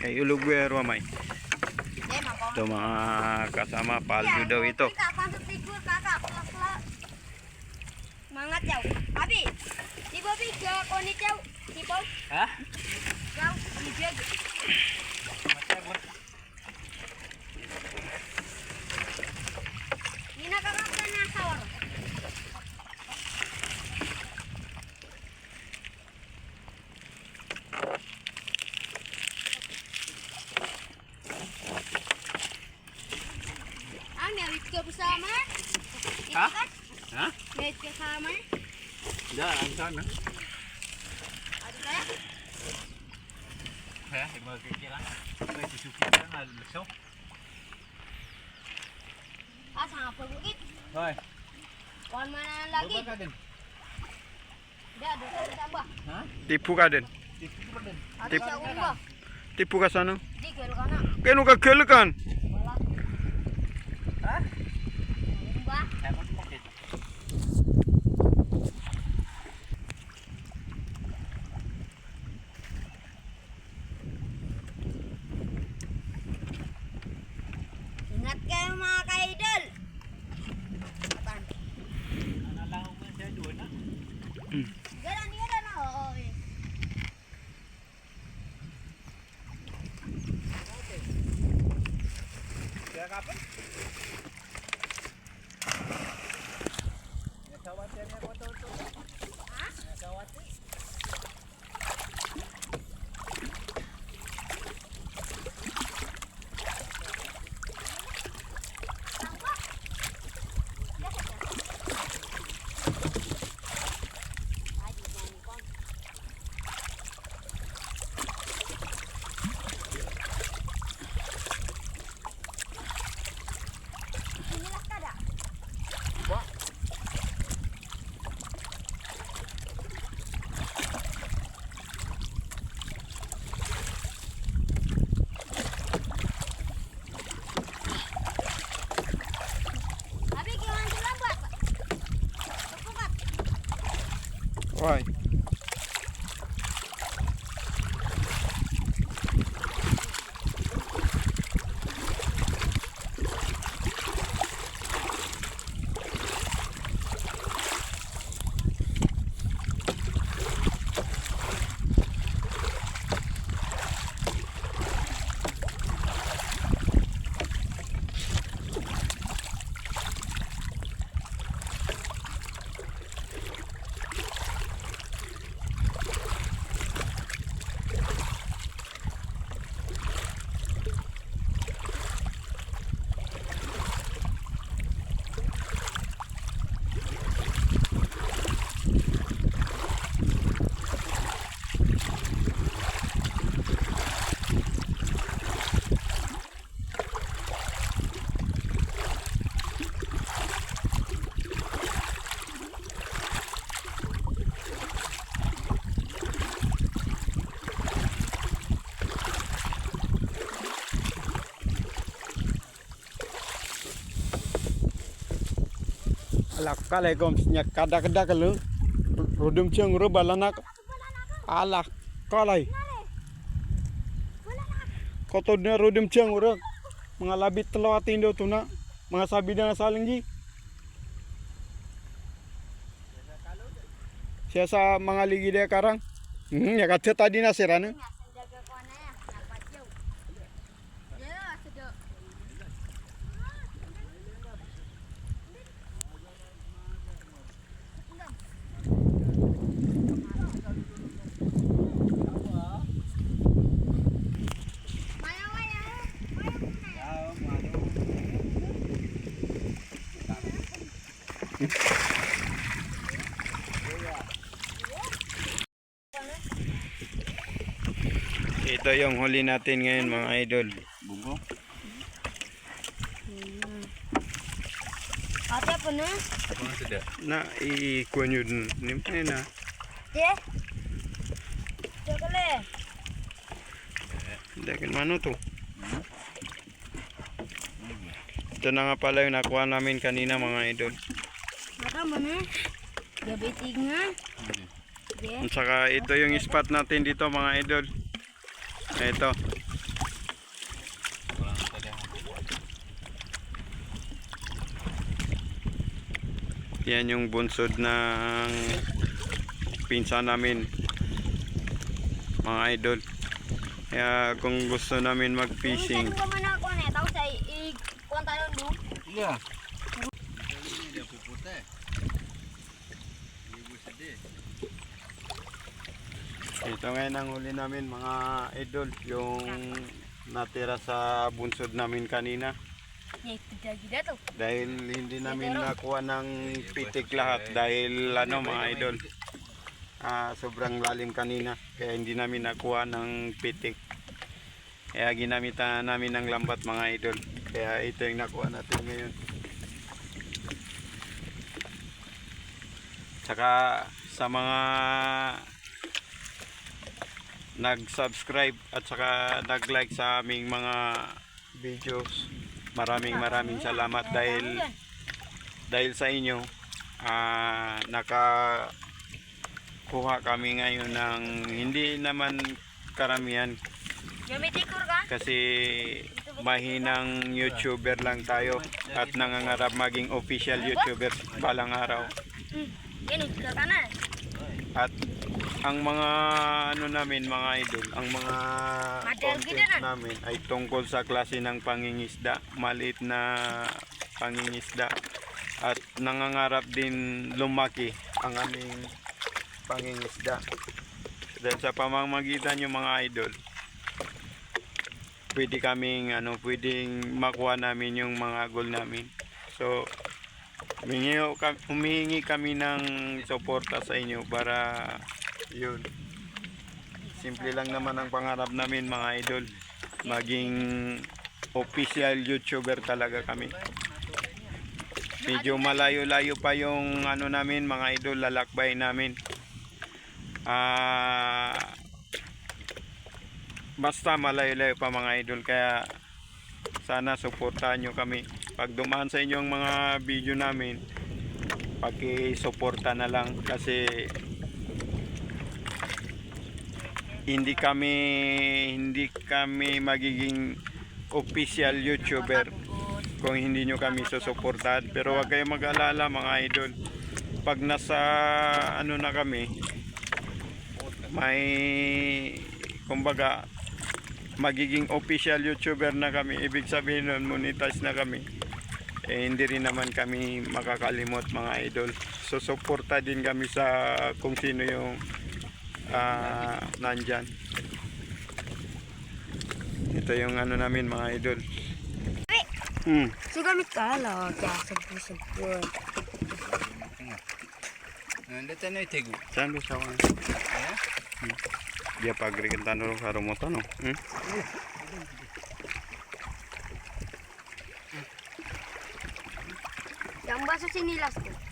Kay Ulugwer Wamay. Ito mga kasama, paldo daw ito. Mangat jauh. Abi. Di babi ke konit jauh. Di bau. Hah? Jauh di jag. Ini kakak na sawar. Merit ka bersama? Hah? Hah? Merit ka sama? Enggak, ang sana. Ada kaya? Ya, ibu kira. Apa itu suki kan ada besok. Ah, sangat bukit. Hoi. Wan mana lagi? Berapa kaden? Dah, ada tambah. Hah? Tipu ka din. Itu kaden. Ada siapa? Tipu ka sana. Di gel kana. Kaya ka kill kan? Wala. Hah? Mbak. Dapat pakai. Ingat kayo mga ka-idol. Apaan? Anak lang mo saya dua na. Galan na. Oo. Kaya kapan? Ya sawat dia ni apa tu? Ha? Ya sawat ni. Inilah kada. Abi gimana lambat, Pak? Cepat. Why? Alak kalay kom nyak kada kalau rodum ceng ro balanak alak kalay koto na rodum ceng ro mga labit telo atindo tuna mga sabi na salinggi siya sa mga ligi dia karang ya kata tadi na sirana Jaga kuana ya, dapat jauh. Ya, sedok. Ito yung huli natin ngayon mga idol. Bungo. Ate apa na? Apa yang sudah? Na ikuan yun ni na. Ye. Cokole. Dakin mano to. Ito na nga pala yung nakuha namin kanina mga idol. Maka mana? Gabi tinga. Ye. At saka ito yung spot natin dito mga idol. Ito. Yan yung bunsod ng pinsan namin, mga idol. Kaya kung gusto namin mag-fishing, Minsan ko man ako na tapos ay ikuan tayo do. Iya. Ini dia puputih. Ibu sedih. ito ngayon ang huli namin mga idol, yung natira sa bunsod namin kanina. Ya itu dia tuh. Dahil hindi namin nakuha ng pitik lahat dahil mga idol, sobrang lalim kanina kaya hindi namin nakuha ng pitik. Kaya ginamitan namin ng lambat mga idol. Kaya ito yung nakuha natin ngayon. Saka sa mga nag-subscribe at saka nag-like sa aming mga videos, maraming salamat dahil sa inyo nakakuha kami ngayon ng hindi naman karamihan Gamitikor ka? kasi mahinang YouTuber lang tayo at nangangarap maging official YouTuber balang araw. Ini ke kanan. At ang mga namin mga idol, ang mga content namin ay tungkol sa klase ng pangingisda, maliit na pangingisda, at nangangarap din lumaki ang aming pangingisda. Dahil sa pamamagitan yung mga idol, pwedeng makuha namin yung mga goal namin. So humihingi kami ng suporta sa inyo para yun, simple lang naman ang pangarap namin mga idol, maging official YouTuber talaga kami. Medyo malayo-layo pa yung namin mga idol, lalakbay namin. Basta malayo-layo pa mga idol, kaya sana suportahan nyo kami. Pag dumaan sa inyo ang mga video namin, paki-suporta na lang kasi hindi kami magiging official YouTuber kung hindi nyo kami susuportahan. Pero wag kayong mag-alala mga idol, pag nasa na kami, may kumbaga magiging official YouTuber na kami, ibig sabihin nun monetize na kami, hindi rin naman kami makakalimot mga idol. Susuporta din kami sa kung sino yung nandyan. Ito yung namin mga idol. Sugamit ka lang. Kaya sabun. Nandito na itigo. Saan ba siya? Dia pagrikin tanong sa rumotan, no? Yang baso sinilas ko.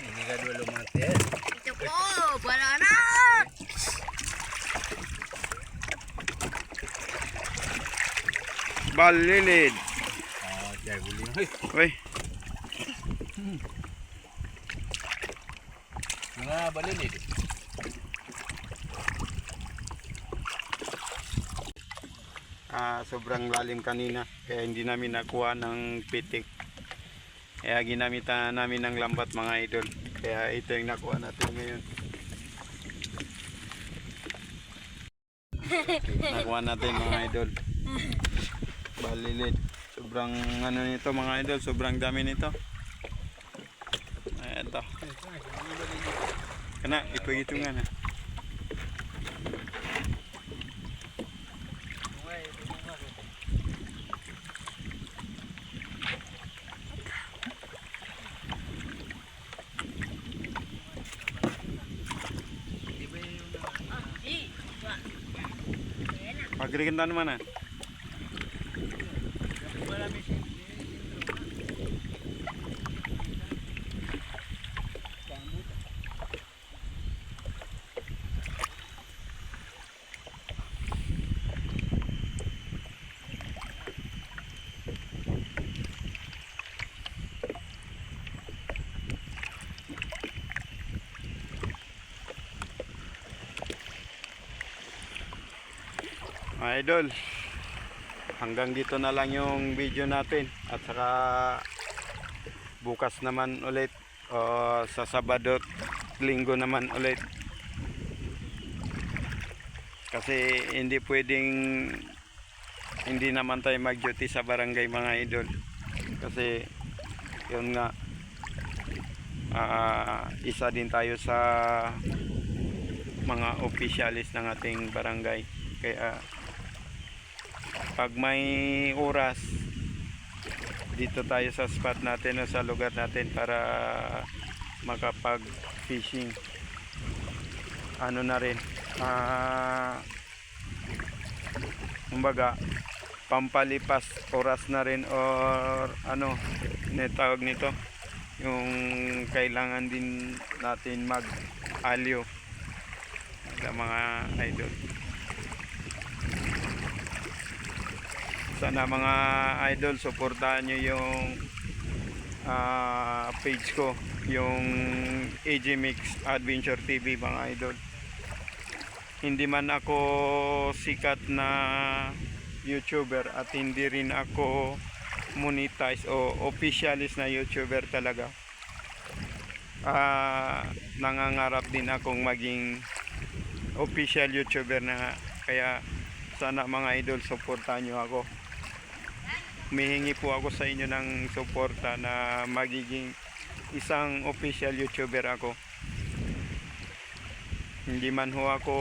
Ini ka dulu mati. Ito po, banana! Balilid. Dia guling. Hei, Uy, mga balilid. sobrang lalim kanina kaya hindi namin nakuha ng pitik. Kaya ginamitan namin ng lambat mga idol. Kaya ito yung nakuha natin ngayon. Nakuha natin mga idol. Balilid. Sobrang nito mga idol, sobrang dami nito. Ito. Kana ipagitungan ha. Pagrikintan naman na. Mga idol, hanggang dito na lang yung video natin at saka bukas naman ulit sa Sabado at Linggo naman ulit kasi hindi pwedeng hindi naman tayo mag-duty sa barangay mga idol kasi yun nga isa din tayo sa mga officialis ng ating barangay kaya pag may oras dito tayo sa spot natin o sa lugar natin para makapag fishing ano na rin kumbaga pampalipas oras na rin or ano netawag nito yung kailangan din natin mag alyo sa mga idol. Sana mga idol suportahan nyo yung page ko, yung AJ Mix Adventure TV mga idol. Hindi man ako sikat na YouTuber at hindi rin ako monetize o officialis na YouTuber talaga. Nangangarap din akong maging official YouTuber na kaya sana mga idol suportahan nyo ako. Humihingi po ako sa inyo ng suporta na magiging isang official YouTuber ako. Hindi man ho ako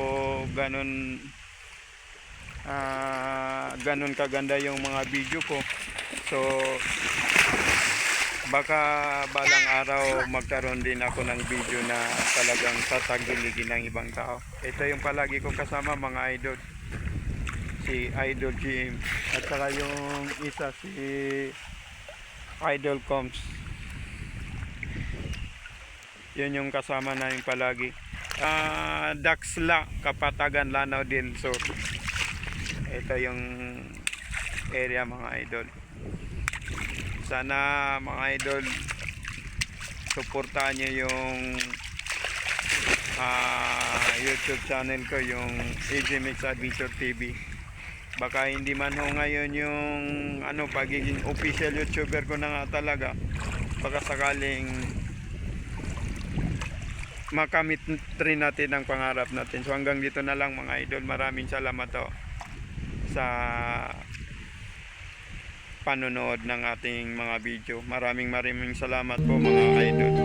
ganun kaganda yung mga video ko. So baka balang araw magkaroon din ako ng video na talagang tatagilidin ng ibang tao. Ito yung palagi ko kasama mga idol. Si Idol Jim at saka yung isa si Idol Combs. Yun yung kasama namin palagi. Daxla, Kapatagan, Lanao del Sur. Ito yung area mga idol. Sana mga idol suportahan nyo yung YouTube channel ko, yung AJ Mix Adventure TV. Baka hindi man ho ngayon yung pagiging official YouTuber ko na nga talaga. Baka sakaling makamit rin natin ang pangarap natin. So hanggang dito na lang mga idol. Maraming salamat ho sa panonood ng ating mga video. Maraming salamat po mga idol.